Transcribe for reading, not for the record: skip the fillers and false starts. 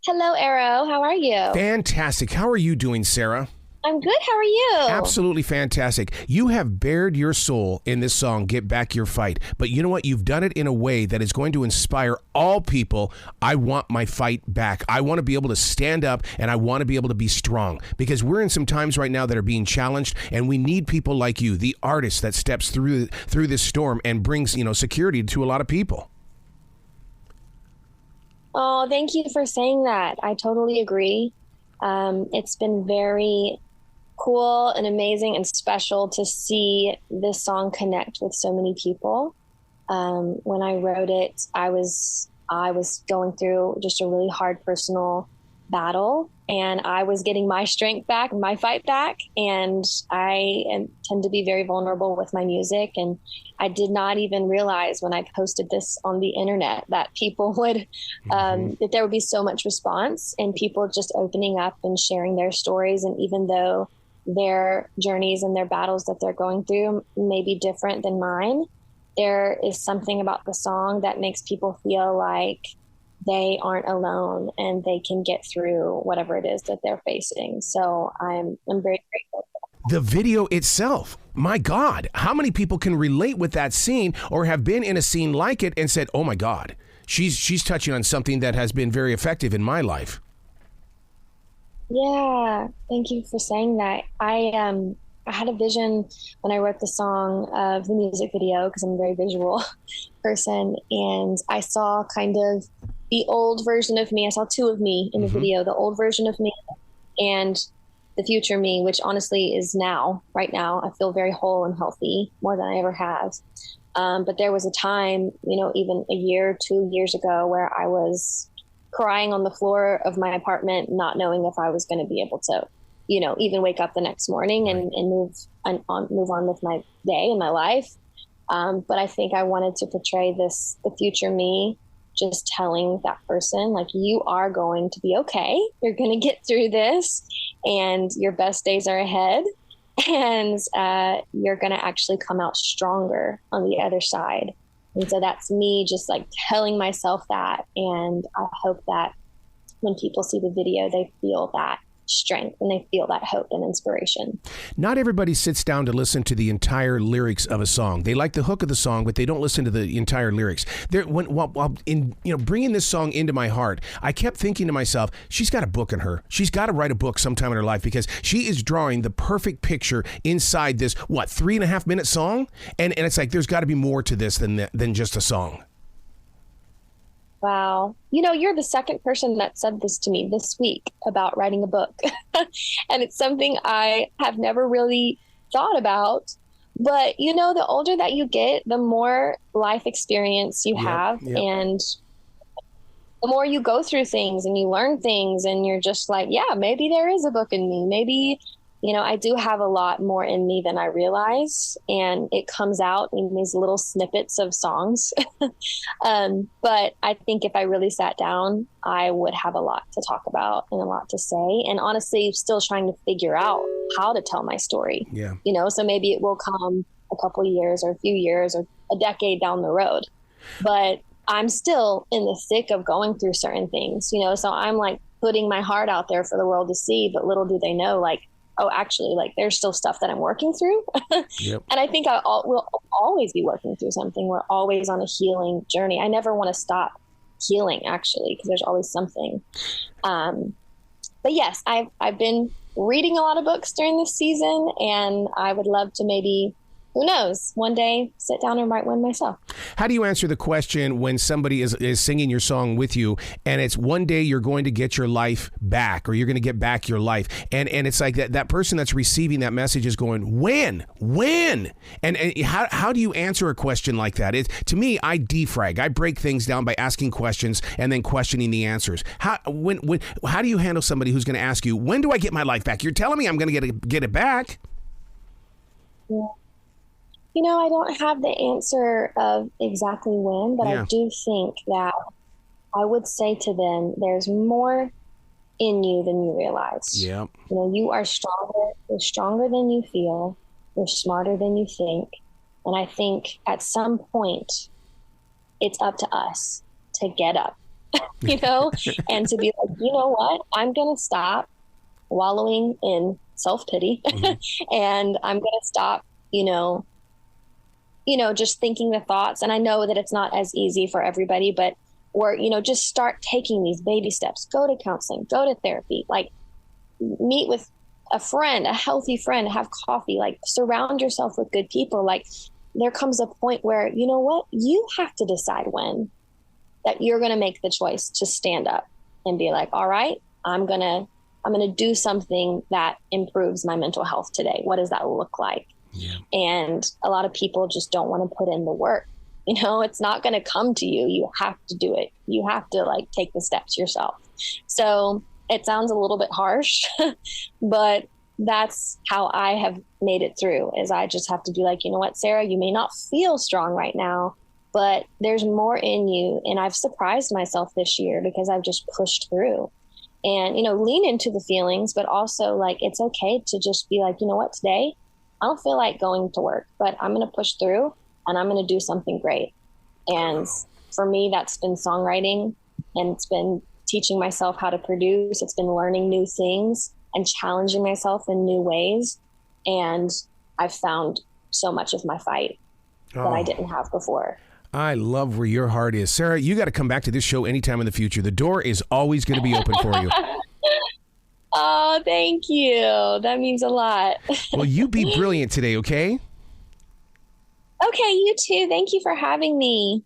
Hello, Arrow. How are you? Fantastic. How are you doing, Sarah? I'm good. How are you? Absolutely fantastic. You have bared your soul in this song, Get Back Your Fight. But you know what? You've done it in a way that is going to inspire all people. I want my fight back. I want to be able to stand up, and I want to be able to be strong, because we're in some times right now that are being challenged, and we need people like you, the artist that steps through this storm and brings, security to a lot of people. Oh, thank you for saying that. I totally agree. It's been very cool and amazing and special to see this song connect with so many people. When I wrote it, I was going through just a really hard personal battle, and I was getting my strength back, my fight back, and tend to be very vulnerable with my music. And I did not even realize when I posted this on the internet that people would, that there would be so much response and people just opening up and sharing their stories. And even though their journeys and their battles that they're going through may be different than mine, there is something about the song that makes people feel like they aren't alone and they can get through whatever it is that they're facing. So I'm very grateful. The video itself, my God, how many people can relate with that scene or have been in a scene like it and said, oh my God, she's touching on something that has been very effective in my life. Yeah, thank you for saying that. I had a vision when I wrote the song of the music video, because I'm a very visual person, and I saw kind of the old version of me. I saw two of me in the video, the old version of me and the future me, which honestly is right now. I feel very whole and healthy, more than I ever have. But there was a time, even a year, 2 years ago, where I was crying on the floor of my apartment, not knowing if I was going to be able to, even wake up the next morning and move on with my day and my life. But I think I wanted to portray the future me, just telling that person, like, you are going to be okay. You're going to get through this, and your best days are ahead. And you're going to actually come out stronger on the other side. And so that's me just like telling myself that. And I hope that when people see the video, they feel that strength and they feel that hope and inspiration. Not everybody sits down to listen to the entire lyrics of a song. They like the hook of the song, but they don't listen to the entire lyrics. While bringing this song into my heart, I kept thinking to myself, she's got a book in her. She's got to write a book sometime in her life, because she is drawing the perfect picture inside this 3.5 minute song, and it's like there's got to be more to this than just a song. Wow. You're the second person that said this to me this week about writing a book. And it's something I have never really thought about. But, the older that you get, the more life experience you have. Yep. And the more you go through things and you learn things, and you're just like, yeah, maybe there is a book in me. Maybe, I do have a lot more in me than I realize, and it comes out in these little snippets of songs. But I think if I really sat down, I would have a lot to talk about and a lot to say, and honestly, still trying to figure out how to tell my story. Yeah. So maybe it will come a couple of years or a few years or a decade down the road, but I'm still in the thick of going through certain things, so I'm like putting my heart out there for the world to see, but little do they know, like, oh, actually, like, there's still stuff that I'm working through. Yep. And I think we'll always be working through something. We're always on a healing journey. I never want to stop healing, actually, because there's always something. But yes, I've been reading a lot of books during this season, and I would love to maybe, who knows, one day sit down and write one myself. How do you answer the question when somebody is singing your song with you, and it's one day you're going to get your life back, or you're going to get back your life, and it's like that person that's receiving that message is going, when? And how do you answer a question like that? To me, I defrag. I break things down by asking questions and then questioning the answers. How do you handle somebody who's going to ask you, when do I get my life back? You're telling me I'm going to get it back. Yeah. I don't have the answer of exactly when, but I do think that I would say to them, there's more in you than you realize. Yeah. You are stronger. You're stronger than you feel. You're smarter than you think. And I think at some point, it's up to us to get up you know, and to be like, you know what, I'm going to stop wallowing in self-pity and I'm going to stop, just thinking the thoughts. And I know that it's not as easy for everybody, but, or, just start taking these baby steps, go to counseling, go to therapy, like meet with a friend, a healthy friend, have coffee, like surround yourself with good people. Like there comes a point where, you know what, you have to decide when that you're going to make the choice to stand up and be like, all right, I'm going to do something that improves my mental health today. What does that look like? Yeah. And a lot of people just don't want to put in the work. It's not going to come to you. You have to do it. You have to like take the steps yourself. So it sounds a little bit harsh, but that's how I have made it through, is I just have to be like, you know what, Sarah, you may not feel strong right now, but there's more in you. And I've surprised myself this year because I've just pushed through and, lean into the feelings, but also like, it's okay to just be like, you know what, today I don't feel like going to work, but I'm going to push through and I'm going to do something great. And for me, that's been songwriting, and it's been teaching myself how to produce. It's been learning new things and challenging myself in new ways. And I've found so much of my fight that I didn't have before. I love where your heart is. Sarah, you got to come back to this show anytime in the future. The door is always going to be open for you. Oh, thank you. That means a lot. Well, you be brilliant today, okay? Okay, you too. Thank you for having me.